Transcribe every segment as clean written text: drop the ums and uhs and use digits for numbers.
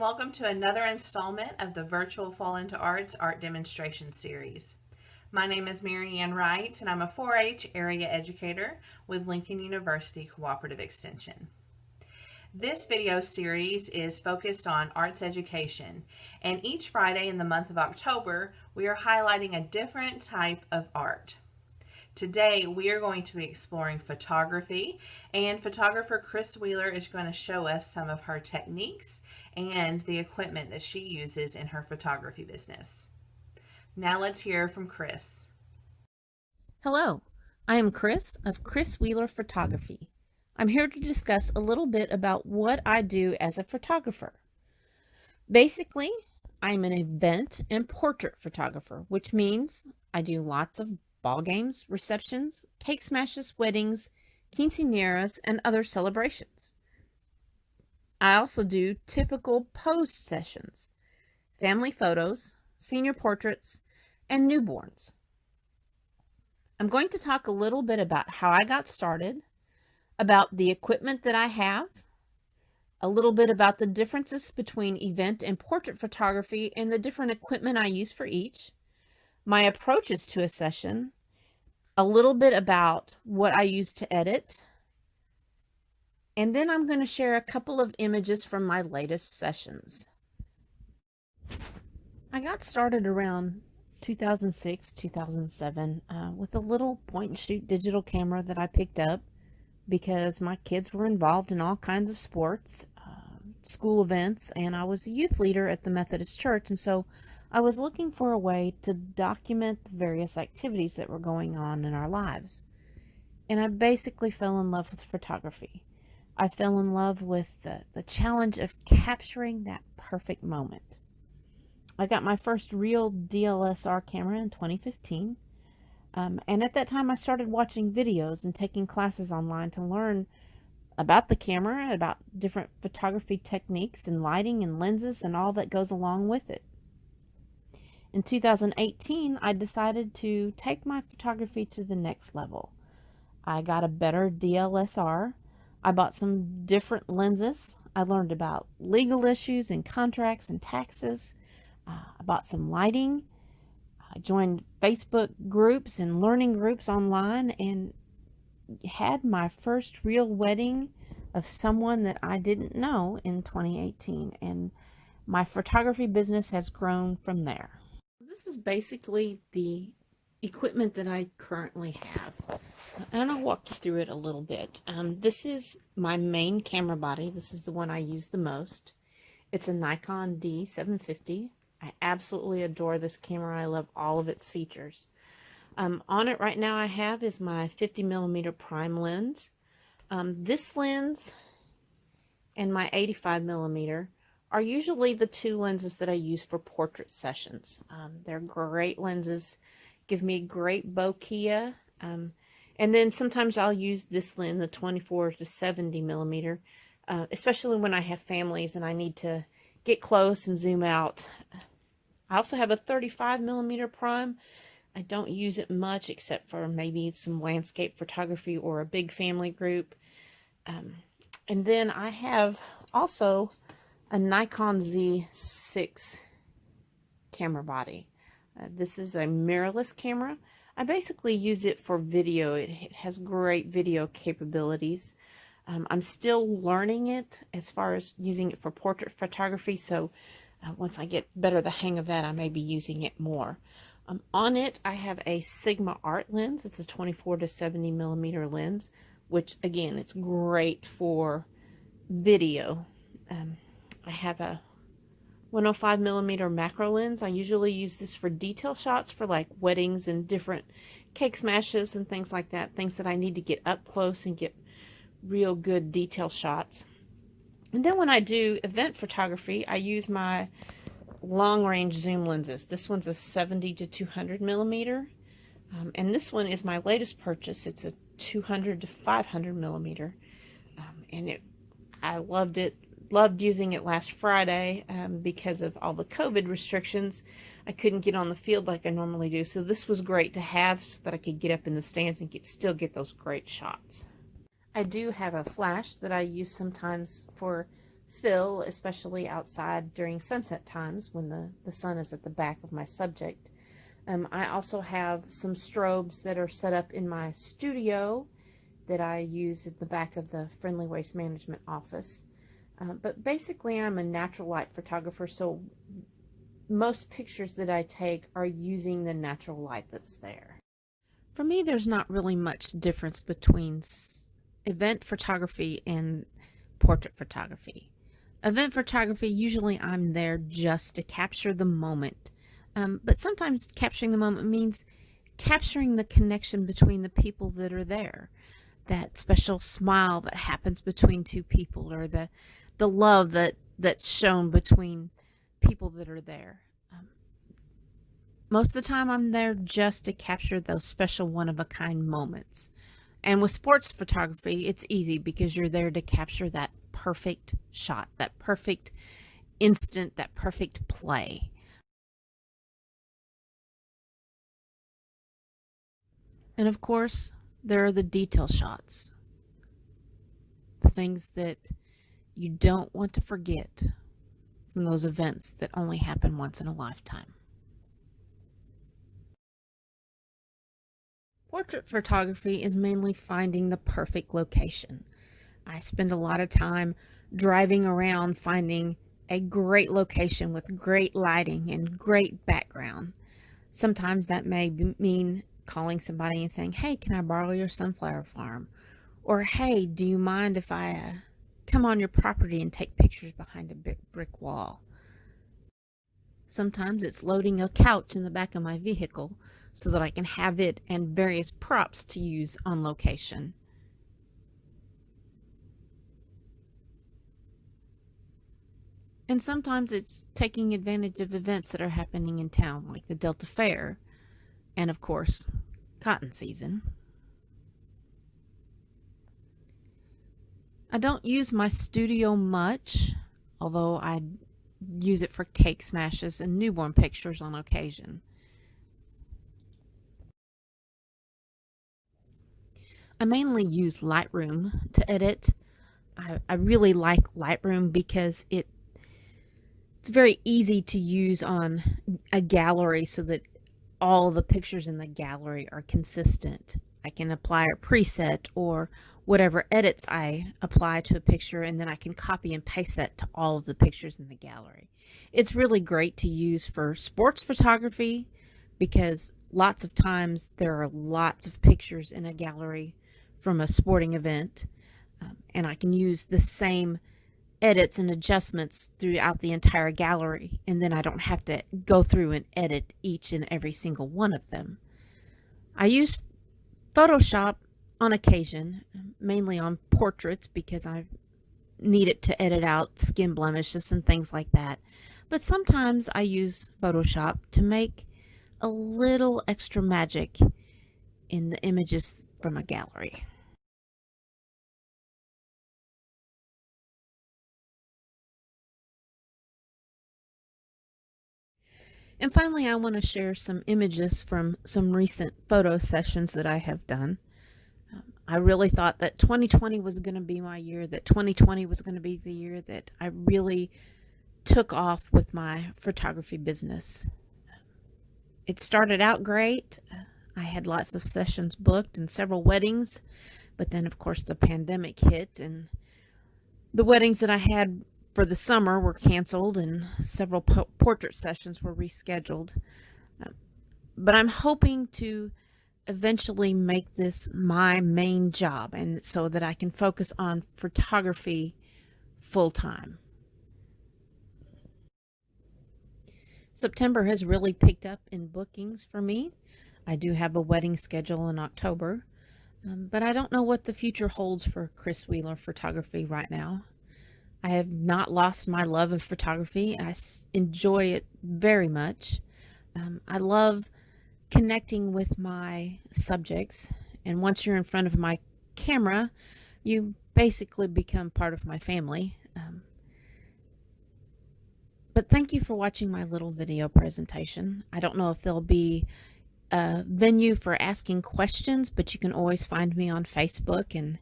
and welcome to another installment of the Virtual Fall into Arts Art Demonstration Series. My name is Mary Ann Wright, and I'm a 4-H area educator with Lincoln University Cooperative Extension. This video series is focused on arts education, and each Friday in the month of October, we are highlighting a different type of art. Today, we are going to be exploring photography, and photographer Chris Wheeler is going to show us some of her techniques and the equipment that she uses in her photography business. Now let's hear from Chris. Hello, I am Chris of Chris Wheeler Photography. I'm here to discuss a little bit about what I do as a photographer. Basically, I'm an event and portrait photographer, which means I do lots of ball games, receptions, cake smashes, weddings, quinceañeras, and other celebrations. I also do typical pose sessions, family photos, senior portraits, and newborns. I'm going to talk a little bit about how I got started, about the equipment that I have, a little bit about the differences between event and portrait photography and the different equipment I use for each, my approaches to a session, a little bit about what I use to edit, and then I'm going to share a couple of images from my latest sessions. I got started around 2006, 2007 with a little point-and-shoot digital camera that I picked up because my kids were involved in all kinds of sports, school events, and I was a youth leader at the Methodist Church, and so I was looking for a way to document the various activities that were going on in our lives. And I basically fell in love with photography. I fell in love with the challenge of capturing that perfect moment. I got my first real DSLR camera in 2015. And at that time, I started watching videos and taking classes online to learn about the camera, about different photography techniques and lighting and lenses and all that goes along with it. In 2018, I decided to take my photography to the next level. I got a better DSLR. I bought some different lenses. I learned about legal issues and contracts and taxes. I bought some lighting. I joined Facebook groups and learning groups online and had my first real wedding of someone that I didn't know in 2018. And my photography business has grown from there. This is basically the equipment that I currently have. And I'll walk you through it a little bit. This is my main camera body. This is the one I use the most. It's a Nikon D750. I absolutely adore this camera. I love all of its features. On it right now I have is my 50mm prime lens. This lens and my 85mm are usually the two lenses that I use for portrait sessions. They're great lenses, give me great bokeh, and then sometimes I'll use this lens, the 24 to 70mm, especially when I have families and I need to get close and zoom out. I also have a 35mm prime. I don't use it much except for maybe some landscape photography or a big family group. And then I have also a Nikon Z6 camera body. This is a mirrorless camera. I basically use it for video. It has great video capabilities. I'm still learning it as far as using it for portrait photography, so once I get better the hang of that, I may be using it more. On it, I have a Sigma Art lens. It's a 24 to 70mm lens, which again, it's great for video. I have a 105mm macro lens. I usually use this for detail shots for like weddings and different cake smashes and things like that. Things that I need to get up close and get real good detail shots. And then when I do event photography, I use my long-range zoom lenses. This one's a 70 to 200mm. And this one is my latest purchase. It's a 200 to 500mm. And I loved it. Loved using it last Friday because of all the COVID restrictions. I couldn't get on the field like I normally do, so this was great to have so that I could get up in the stands and still get those great shots. I do have a flash that I use sometimes for fill, especially outside during sunset times when the sun is at the back of my subject. I also have some strobes that are set up in my studio that I use at the back of the Friendly Waste Management office. But basically, I'm a natural light photographer, so most pictures that I take are using the natural light that's there. For me, there's not really much difference between event photography and portrait photography. Event photography, usually I'm there just to capture the moment. But sometimes capturing the moment means capturing the connection between the people that are there. That special smile that happens between two people, or the love that's shown between people that are there. Most of the time I'm there just to capture those special one-of-a-kind moments. And with sports photography, it's easy because you're there to capture that perfect shot, that perfect instant, that perfect play. And of course, there are the detail shots, the things that you don't want to forget from those events that only happen once in a lifetime. Portrait photography is mainly finding the perfect location. I spend a lot of time driving around finding a great location with great lighting and great background. Sometimes that may mean calling somebody and saying, "Hey, can I borrow your sunflower farm?" Or, "Hey, do you mind if I come on your property and take pictures behind a brick wall?" Sometimes it's loading a couch in the back of my vehicle so that I can have it and various props to use on location. And sometimes it's taking advantage of events that are happening in town, like the Delta Fair, and of course, cotton season. I don't use my studio much, although I use it for cake smashes and newborn pictures on occasion. I mainly use Lightroom to edit. I really like Lightroom because it's very easy to use on a gallery so that all the pictures in the gallery are consistent. I can apply a preset or whatever edits I apply to a picture, and then I can copy and paste that to all of the pictures in the gallery. It's really great to use for sports photography because lots of times there are lots of pictures in a gallery from a sporting event, and I can use the same edits and adjustments throughout the entire gallery, and then I don't have to go through and edit each and every single one of them. I use Photoshop on occasion, mainly on portraits because I need it to edit out skin blemishes and things like that. But sometimes I use Photoshop to make a little extra magic in the images from a gallery. And finally, I want to share some images from some recent photo sessions that I have done. I really thought that 2020 was going to be my year, that 2020 was going to be the year that I really took off with my photography business. It started out great. I had lots of sessions booked and several weddings, but then, of course, the pandemic hit, and the weddings that I had for the summer were canceled, and several portrait sessions were rescheduled. But I'm hoping to eventually make this my main job, and so that I can focus on photography full time. September has really picked up in bookings for me. I do have a wedding schedule in October, but I don't know what the future holds for Chris Wheeler photography right now. I have not lost my love of photography. I enjoy it very much. I love connecting with my subjects, and once you're in front of my camera, you basically become part of my family. But thank you for watching my little video presentation. I don't know if there'll be venue for asking questions, but you can always find me on Facebook and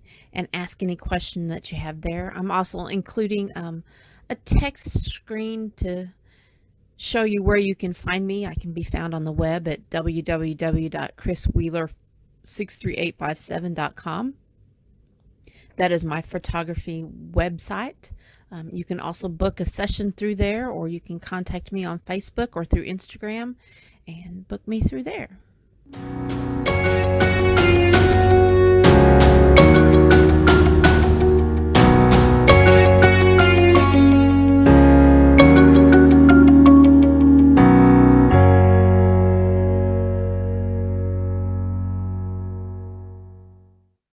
ask any question that you have there. I'm also including a text screen to show you where you can find me. I can be found on the web at www.chriswheeler63857.com. That is my photography website. You can also book a session through there, or you can contact me on Facebook or through Instagram and book me through there.